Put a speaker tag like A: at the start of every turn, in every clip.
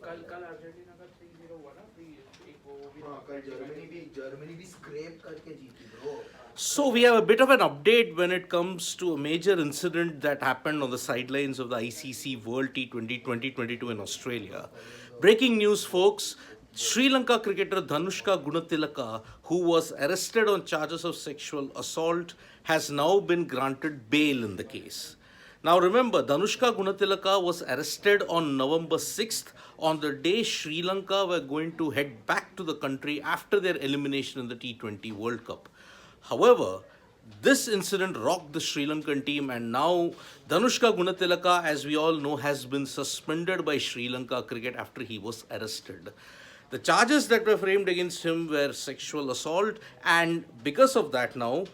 A: कल कल अर्जेंटीना का 3-0 हुआ ना, एक वो भी
B: कल जर्मनी भी स्क्रैप करके जीती bro.
C: So we have a bit of an update when it comes to a major incident that happened on the sidelines of the ICC World T20 2022 in Australia. Breaking news, folks. Sri Lanka cricketer Danushka Gunathilaka, who was arrested on charges of sexual assault, has now been granted bail in the case. Now remember, Danushka Gunathilaka was arrested on November 6th, on the day Sri Lanka were going to head back to the country after their elimination in the T20 World Cup. However, this incident rocked the Sri Lankan team, and now Danushka Gunathilaka, as we all know, has been suspended by Sri Lanka cricket after he was arrested. The charges that were framed against him were sexual assault, and because of that now,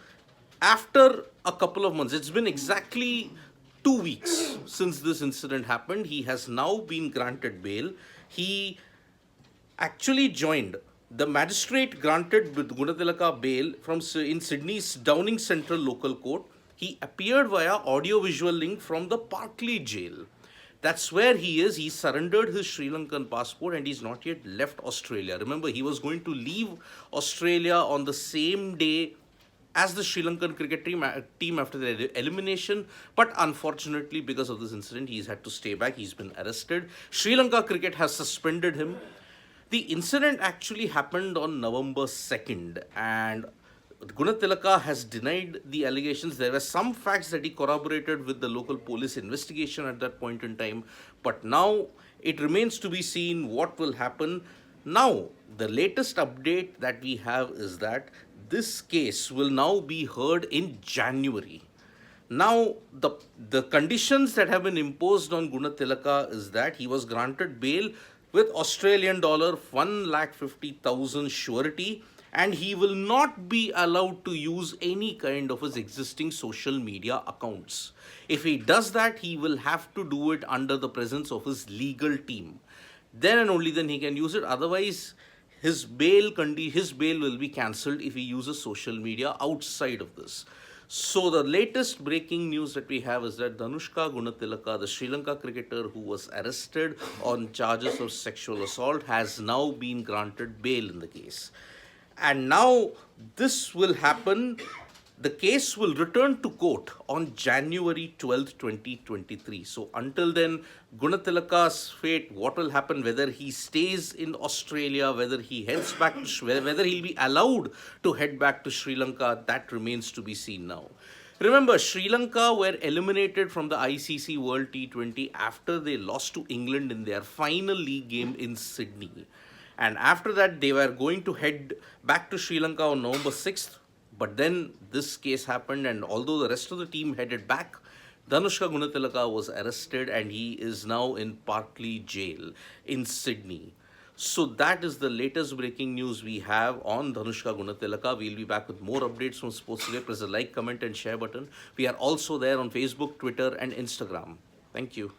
C: after a couple of months, it's been exactly 2 weeks since this incident happened, he has now been granted bail. He actually joined the magistrate granted with Gunathilaka bail in Sydney's Downing Central Local Court. He appeared via audio-visual link from the Parkley jail. That's where he is. He surrendered his Sri Lankan passport and he's not yet left Australia. Remember, he was going to leave Australia on the same day as the Sri Lankan cricket team after their elimination. But unfortunately, because of this incident, he's had to stay back. He's been arrested. Sri Lanka cricket has suspended him. The incident actually happened on November 2nd, and Gunathilaka has denied the allegations. There were some facts that he corroborated with the local police investigation at that point in time, but now it remains to be seen what will happen. Now, the latest update that we have is that this case will now be heard in January. Now, the conditions that have been imposed on Gunathilaka is that he was granted bail with Australian dollar 1,50,000 surety, and he will not be allowed to use any kind of his existing social media accounts. If he does that, he will have to do it under the presence of his legal team. Then and only then he can use it. Otherwise, his bail will be cancelled if he uses social media outside of this. So the latest breaking news that we have is that Danushka Gunathilaka, the Sri Lanka cricketer who was arrested on charges of sexual assault, has now been granted bail in the case. And now this will happen. The case will return to court on January 12th, 2023. So until then, Gunathilaka's fate, what will happen, whether he stays in Australia, whether he heads back to, whether he'll be allowed to head back to Sri Lanka, that remains to be seen now. Remember, Sri Lanka were eliminated from the ICC World T20 after they lost to England in their final league game in Sydney. And after that, they were going to head back to Sri Lanka on November 6th. But then this case happened, and although the rest of the team headed back, Danushka Gunathilaka was arrested and he is now in Parkley jail in Sydney. So that is the latest breaking news we have on Danushka Gunathilaka. We'll be back with more updates from Sports Today. Press the like, comment and share button. We are also there on Facebook, Twitter and Instagram. Thank you.